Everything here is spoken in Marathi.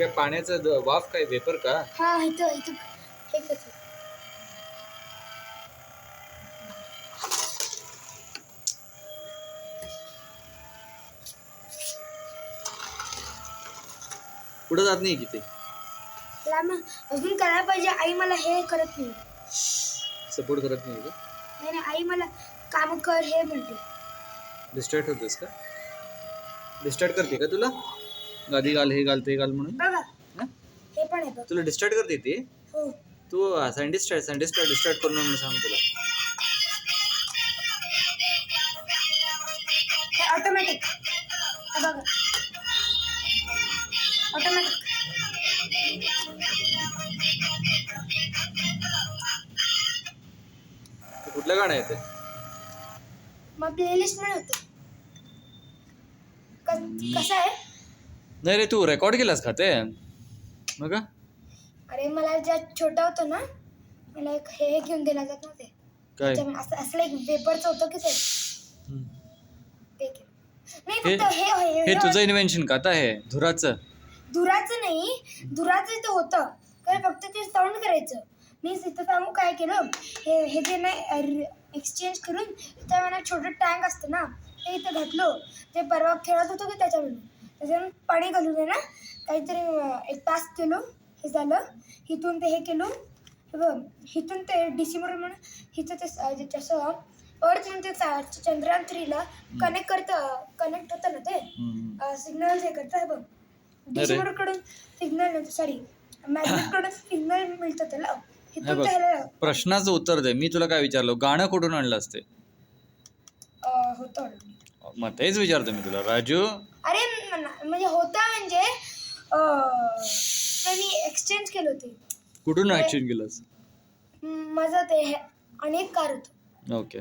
काय पाण्याचं वाफ काय वेपर का? हा इथं इथं हे कसं पुढे जात नाही किती अजून करायला पाहिजे. आई मला हे करत नाही. सपोर्ट करत नाही का? नाही नाही, आई मला काम कर हे म्हणते. डिस्ट्रॅक्ट होतेस का? डिस्ट्रॅक्ट करते का तुला? गादी घाल, हे घाल, ते घाल म्हणून. बघा हा? हे पण आहे बघ. तुला डिस्ट्रॅक्ट करते ती? हो. तू सायंटिस्ट आहे, सायंटिस्टला डिस्ट्रॅक्ट करू म्हणून सांग तुला. हे ऑटोमॅटिक बघा, ऑटोमॅटिक. कुठलं गाणं आहे ते? मग प्लेलिस्ट पण होते. कसं आहे? नाही रे, तू रेकॉर्ड केलास का ते? मग अरे मला ज्या छोटा होतं ना, मला एक हे घेऊन दिला जात ना ते काय? असं असलं एक पेपरचं होतं की ते नाही हे फक्त हे तुझं इन्व्हेन्शन का आता? हे धुराचं नाही, धुराचं इथं होतं काय, फक्त ते साऊंड करायचं. मी तिथं सांगू काय केलं, हे जे नाही एक्सचेंज करून त्या मला छोटं टँक असतं ना, ते इथं घातलं. ते परवा खेळत होतो की त्याच्यावर पाणी घालून आहे ना, काहीतरी एक तास केलो. हे झालं, इथून ते हे केलो. हे बघ, इथून ते डिसेंबर म्हणून इथं ते जसं अर्थ म्हणते चंद्रयान 3ला कनेक्ट होतं ना ते सिग्नल हे करतं. हे बघ, डिसेंबरकडून सिग्नल, सॉरी मॅग्नेटकडून सिग्नल मिळतं त्याला. इथून ते प्रश्नाचं उत्तर दे. मी तुला काय विचारलो, गाणं कुठून आणलं असते? होतं. मग तेच विचारतो मी तुला राजू. अरे म्हणजे होता म्हणजे ते मी एक्सचेंज केलं होते. कुठून एक्सचेंज केलंस? माझं ते अनेक कार होतं. ओके.